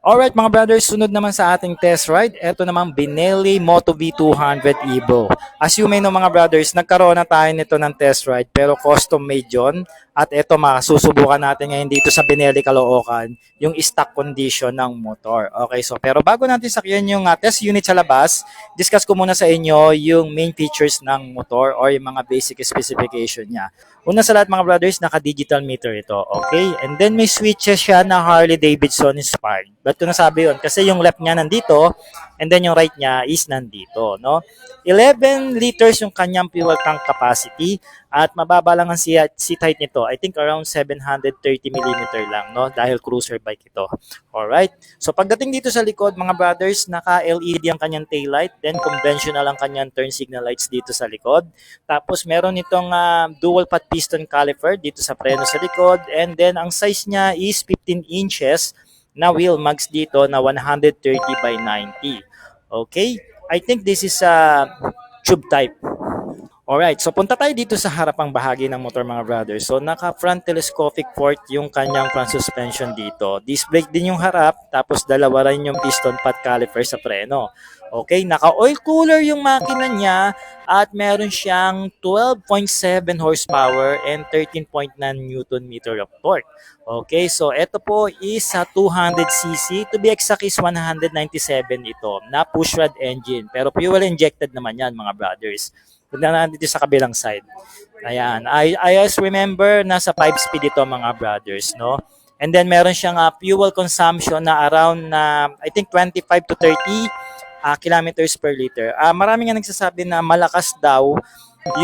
Alright mga brothers, sunod naman sa ating test ride. Ito namang Benelli Moto V200 Evo. As you may know mga brothers, nagkaroon na tayo nito ng test ride pero custom made yun. At ito masusubukan natin ngayon dito sa Benelli Caloocan yung stock condition ng motor. Okay, so pero bago natin sakyan yung test unit sa labas, discuss ko muna sa inyo yung main features ng motor or yung mga basic specification niya. Una sa lahat mga brothers, naka-digital meter ito. Okay? And then may switches siya na Harley Davidson inspired. Ba't ko nasabi yun? Kasi yung left niya nandito and then yung right niya is nandito. No? 11 liters yung kanyang fuel tank capacity at mababa lang ang seat height nito. I think around 730mm lang, no? Dahil cruiser bike ito. Alright? So pagdating dito sa likod mga brothers, naka-LED ang kanyang taillight, then conventional ang kanyang turn signal lights dito sa likod. Tapos meron itong dual path piston caliper dito sa preno sa likod, and then ang size niya is 15 inches na wheel mags dito na 130 by 90. Okay? I think this is a tube type. Alright, so punta tayo dito sa harapang bahagi ng motor mga brothers. So naka-front telescopic port yung kanyang front suspension dito. Disc brake din yung harap, tapos dalawa rin yung piston path caliper sa preno. Okay, naka-oil cooler yung makina niya at meron siyang 12.7 horsepower and 13.9 Newton meter of torque. Okay, so ito po is sa 200cc, to be exact is 197 ito na push rod engine. Pero fuel injected naman yan mga brothers. Punta na dito sa kabilang side. Ayan, I just remember nasa 5 speed ito mga brothers, no? And then meron siyang fuel consumption na around I think 25 to 30 kilometers per liter. Marami nga nagsasabi na malakas daw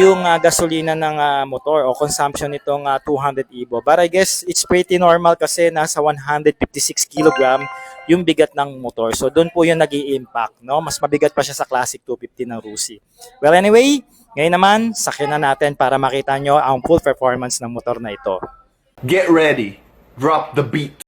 yung gasolina ng motor o consumption nitong 200 Evo. But I guess it's pretty normal kasi nasa 156 kg yung bigat ng motor. So doon po yung nag-i-impact, no? Mas mabigat pa siya sa Classic 250 ng Rusi. Well anyway, ngayon naman sakyan na natin para makita nyo ang full performance ng motor na ito. Get ready. Drop the beat.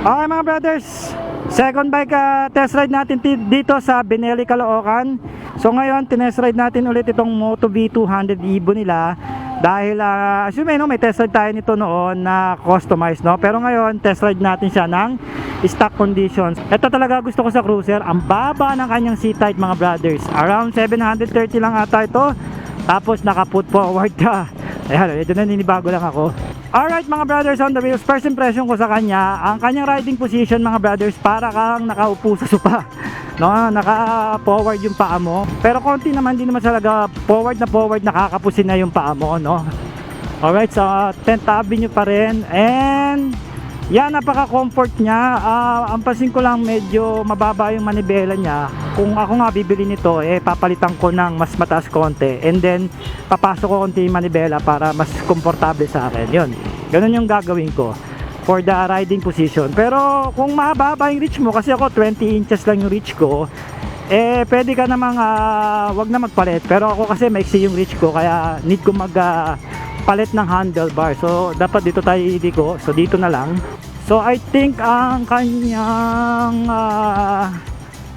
Okay mga brothers, second bike test ride natin dito sa Benelli Caloocan. So ngayon tinest ride natin ulit itong Moto V200 Evo nila. Dahil as you may know, may test ride tayo nito noon na customized, no? Pero ngayon test ride natin siya ng stock conditions. Ito talaga gusto ko sa cruiser, ang baba ng kanyang seat height mga brothers. Around 730 lang ata ito. Tapos naka put forward ka. Ayan, ito na, ninibago lang ako. Alright mga brothers on the wheels, first impression ko sa kanya, ang kanyang riding position mga brothers, para kang nakaupo sa sopa, no? Naka-forward yung paa mo, pero konti naman, din naman talaga forward, nakakapusin na yung paa mo, no? Alright, so 10th Avenue pa rin, and yan, napaka-comfort niya. Ang pansin ko lang, medyo mababa yung manibela niya. Kung ako nga bibili nito, papalitan ko ng mas mataas konti, and then papasok ko konti yung manibela para mas komportable sa akin. Yun, ganun yung gagawin ko for the riding position. Pero kung mababa yung reach mo, kasi ako 20 inches lang yung reach ko, pwede ka namang wag na magpalit. Pero ako kasi maiksi yung reach ko, kaya need ko palit ng handlebar. So dapat dito tayo idiko, so dito na lang. So I think ang kanyang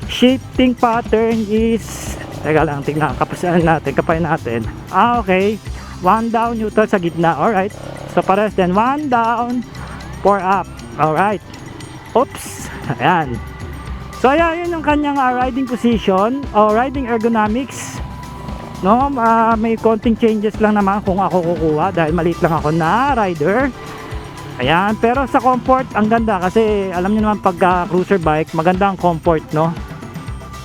shifting pattern is, teka lang, tingnan, kapasahan natin, kapain natin. Okay, 1 down, neutral sa gitna. Alright, so pares din, 1 down, 4 up. Alright, oops, ayan. So ayan, yun yung kanyang riding position o riding ergonomics, no? May konting changes lang naman kung ako kukuha dahil maliit lang ako na rider. Ayan, pero sa comfort ang ganda kasi alam niyo naman pag cruiser bike, maganda ang comfort, no?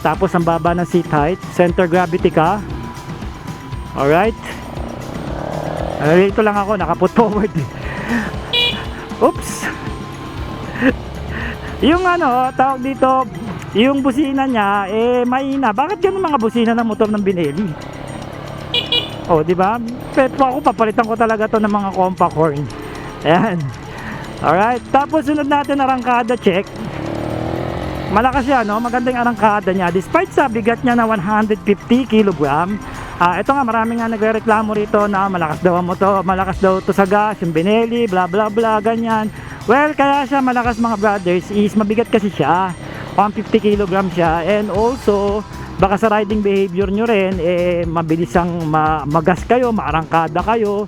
Tapos ang baba ng seat height, center gravity ka. Alright, dito lang ako nakaput forward. Oops. Yung tawag dito, yung busina niya mahina. Bakit ganun mga busina ng motor ng Benelli? Oh, di ba? Pero ako papalitan ko talaga to ng mga compact horn. Ayan. Alright, tapos sunod natin arangkada check. Malakas siya, no? Maganda yung arangkada niya. Despite sa bigat niya na 150 kg, ito nga, marami nga nagre-reklamo rito na malakas daw ang motor, malakas daw to sa gas, yung Benelli, bla bla bla, ganyan. Well, kaya siya malakas mga brothers is mabigat kasi siya. 150 kg siya, and also baka sa riding behavior nyo rin mabilis ang magas kayo, maarangkada kayo,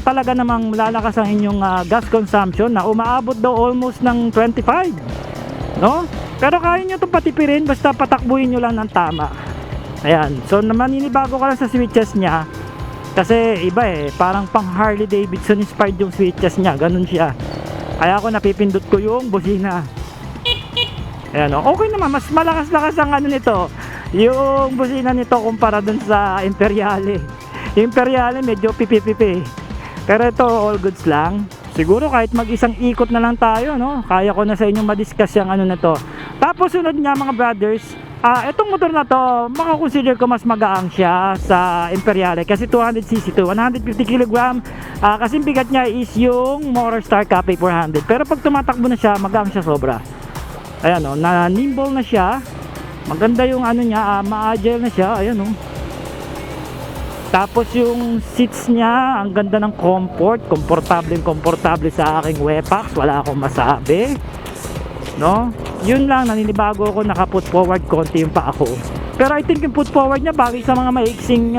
talaga namang lalakas ang inyong gas consumption na umaabot daw almost ng 25, no? Pero kaya nyo itong patipirin basta patakbuhin nyo lang ng tama. Ayan, so maninibago ka lang sa switches nya kasi iba parang pang Harley Davidson inspired yung switches nya, ganun siya. Kaya ako napipindot ko yung busina. Ayan, okay naman, mas malakas-lakas ang ano nito, yung busina nito kumpara dun sa Imperiale. Yung Imperiale medyo pipi-pipi, pero ito all goods lang. Siguro kahit mag-isang ikot na lang tayo, no? Kaya ko na sa inyong ma-discuss yung ano na to. Tapos sunod nga mga brothers, itong motor na to, makakonsider ko mas magaang siya sa Imperiale kasi 200cc to, 150 kg. Kasi bigat niya is yung Motorstar Cafe 400. Pero pag tumatakbo na siya, magaang siya sobra. Ayan o, na nimble na siya. Maganda yung ano niya, ma-agile na siya. Ayan o. Tapos yung seats niya, ang ganda ng comfort, komportable sa aking Wepax, wala akong masabi, no? Yun lang, naninibago ako, naka-put forward konti yung pa ako. Pero I think yung put forward niya bagay sa mga maiksing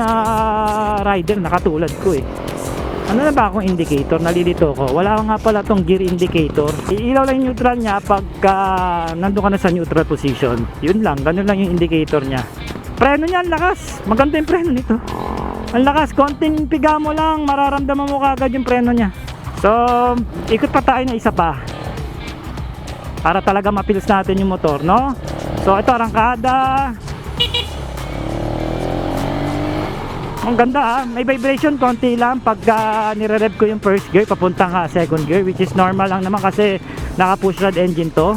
rider na katulad ko Ano na ba akong indicator? Nalilito ko. Wala nga pala tong gear indicator. Iilaw lang yung neutral niya pagka nandun ka na sa neutral position. Yun lang, ganun lang yung indicator niya. Preno niya, ang lakas. Maganda yung preno nito. Ang lakas, konting piga mo lang, mararamdaman mo kagad yung preno niya. So, ikot pa tayo na isa pa para talaga mapils natin yung motor, no? So, ito arangkada. Ang ganda may vibration konti lang pagka nire-rev ko yung first gear papuntang second gear, which is normal lang naman kasi naka push rod engine to.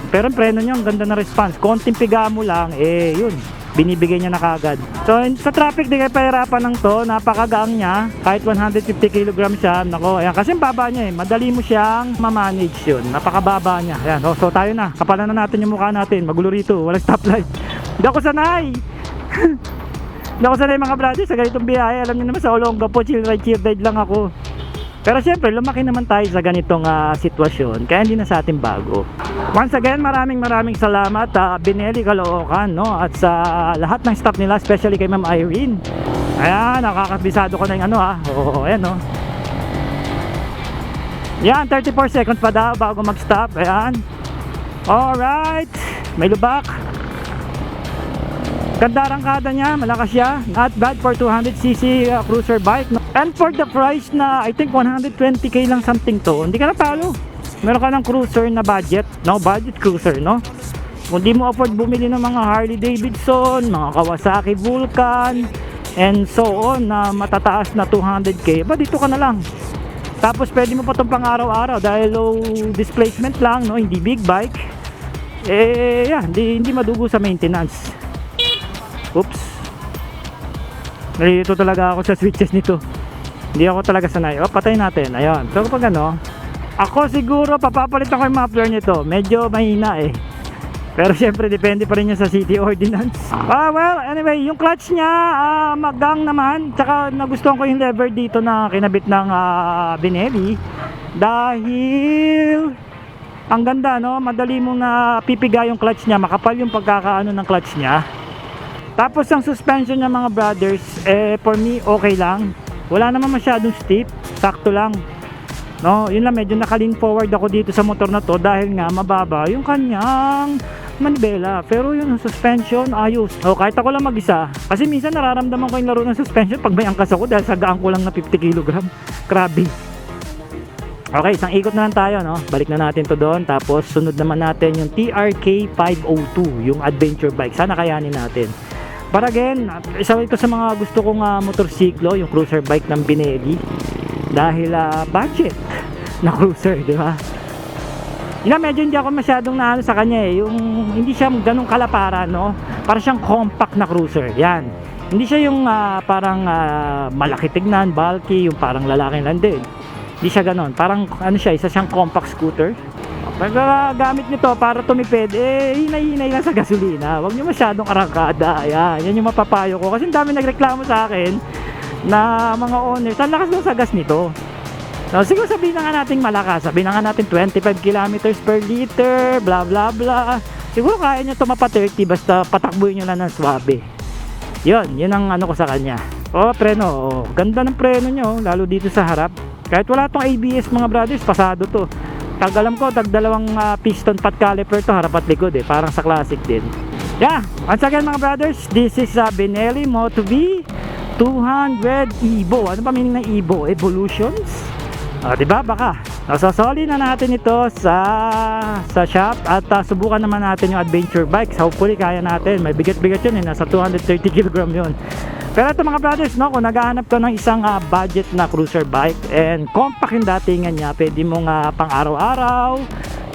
Pero yung preno niya, ang ganda na response. Konting piga mo lang, yun, binibigay niya na kagad. So sa traffic di kayo pahirapan ng to, napakagaang niya. Kahit 150 kg siya, nako, ayan, kasi baba niya madali mo siyang ma-manage yun. Napakababa niya. Ayan, so tayo na, kapalan na natin yung mukha natin. Magulo rito, walang stoplight. Hindi ako sanay. Hindi ako sanay mga brothers sa ganitong biyahe. Alam niyo naman sa Olongapo, chill ride lang ako. Pero syempre, lumaki naman tayo sa ganitong sitwasyon, kaya hindi na sa atin bago. Once again, maraming salamat Benelli Caloocan, no? At sa lahat ng staff nila, especially kay Ma'am Irene. Ayan, nakakabisado ko na yung ano ayan, no? Yan, 34 seconds pa daw bago mag-stop. Ayan. Alright, may lubak. Ganda arangkada niya, malakas siya. Not bad for 200cc cruiser bike, no? And for the price na I think 120k lang something to, hindi ka natalo. Meron ka ng cruiser na budget, no? Budget cruiser, no? Kung di mo afford bumili ng mga Harley Davidson, mga Kawasaki Vulcan, and so on na matataas na 200k, ba dito ka na lang. Tapos pwede mo pa itong pang araw-araw dahil low displacement lang, no? Hindi big bike. Hindi madugo sa maintenance. Oops. Nalilito talaga ako sa switches nito. Hindi ako talaga sanay. Patayin natin. Ayun. So kapag ako siguro papapalitan ko yung muffler nito. Medyo mahina Pero syempre depende pa rin niya sa city ordinance. Well, anyway, yung clutch niya magang naman. Tsaka nagustuhan ko yung lever dito na kinabit ng Benelli. Dahil ang ganda, no? Madali mong napipiga yung clutch niya. Makapal yung pagkakaano ng clutch niya. Tapos ang suspension niya mga brothers, for me okay lang. Wala naman masyadong steep, sakto lang. No, yun lang, medyo naka-lean forward ako dito sa motor na to dahil nga mababa yung kanyang manibela. Pero yun, suspension ayos. Kahit ako lang mag-isa, kasi minsan nararamdaman ko yung laro ng suspension pag may angkas ako dahil sagaan ko lang na 50 kg. Grabe. Okay, isang ikot na lang tayo, no? Balik na natin to doon. Tapos sunod naman natin yung TRK 502, yung adventure bike. Sana kayanin natin. But again, isa ito sa mga gusto kong motorsiklo, yung cruiser bike ng Benelli. Dahil budget na cruiser, di ba? Medyo hindi ako masyadong naano sa kanya yung hindi siya ganung kalaparan, no? Para siyang compact na cruiser. Yan. Hindi siya yung parang malaki tignan, bulky, yung parang lalaking lang din. Hindi siya ganon. Parang ano siya, isa siyang compact scooter. Pag gamit nyo to para tumipid, hinay-hinay lang sa gasolina. Huwag nyo masyadong arangkada. Yan yung mapapayo ko. Kasi dami nagreklamo sa akin na mga owners, ang lakas daw sa gas nito. So, siguro sabihin na nga natin malakas. Sabihin na nga natin 25 kilometers per liter, bla bla bla. Siguro kaya nyo ito mapa 30 basta patakbuhin nyo lang ng swabe. Yun ang ano ko sa kanya. Preno. Ganda ng preno nyo, lalo dito sa harap. Kahit wala tong ABS mga brothers, pasado to. Tag alam ko, tag dalawang piston pat caliper to, harap at likod parang sa classic din. Yeah, once again mga brothers, this is Benelli Moto V 200 Evo. Ano pa meaning ng Evo? Evolutions? Diba? Baka nasasoli na natin ito sa shop at subukan naman natin yung adventure bikes. Hopefully kaya natin. May bigat-bigat yun nasa 230 kg yun. Pero ito mga brothers, no, kung naghahanap ka ng isang budget na cruiser bike and compact yung datingan niya, pwede mong pang araw-araw,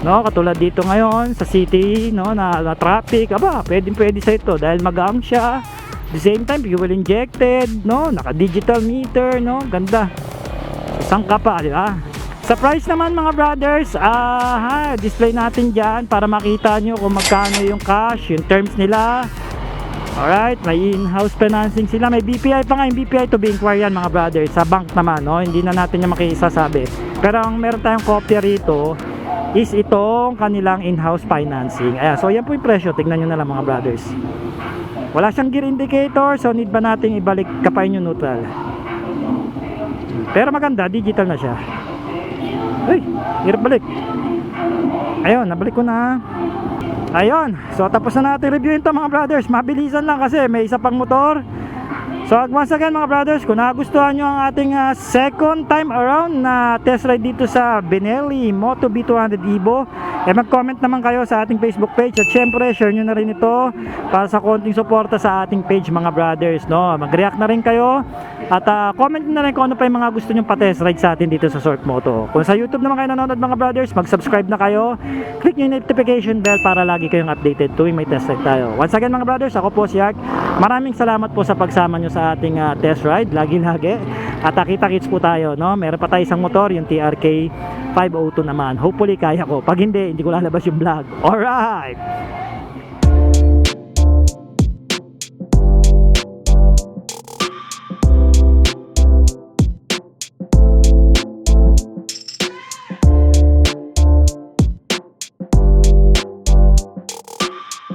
no, katulad dito ngayon sa city, no, na traffic, pwede sa ito dahil magaang siya. At the same time, fuel injected, no, naka digital meter, no, ganda. Sangka pa, di ba? Sa price naman mga brothers, display natin dyan para makita nyo kung magkano yung cash, yung terms nila. Alright, may in-house financing sila. May BPI pa nga, yung BPI to be inquired yan mga brothers. Sa bank naman, no? Hindi na natin yung makisasabi. Pero ang meron tayong kopya rito is itong kanilang in-house financing. Ayan, so yan po yung presyo. Tignan nyo na lang mga brothers. Wala siyang gear indicator, so need ba nating ibalik kapain yung neutral. Pero maganda, digital na siya. Ay, hirap balik. Ayun, nabalik ko na. Ayun, so tapos na natin reviewin ito mga brothers. Mabilisan lang kasi may isa pang motor. So once again mga brothers, kung nagustuhan nyo ang ating second time around na test ride dito sa Benelli Moto V200 Evo, mag-comment naman kayo sa ating Facebook page at syempre share nyo na rin ito para sa konting suporta sa ating page mga brothers, no? Mag-react na rin kayo at comment na rin kung ano pa yung mga gusto nyo pa-test ride sa atin dito sa Short Moto. Kung sa YouTube naman kayo nanonood mga brothers, mag-subscribe na kayo, click nyo yung notification bell para lagi kayong updated tuwing may test ride tayo. Once again mga brothers, ako po si Ark. Maraming salamat po sa pagsama nyo sa ating test ride, lagi-lagi. At kita-kits po tayo, no? Meron pa tayo isang motor, yung TRK 502 naman. Hopefully kaya ko. Pag hindi ko lalabas yung vlog. Alright!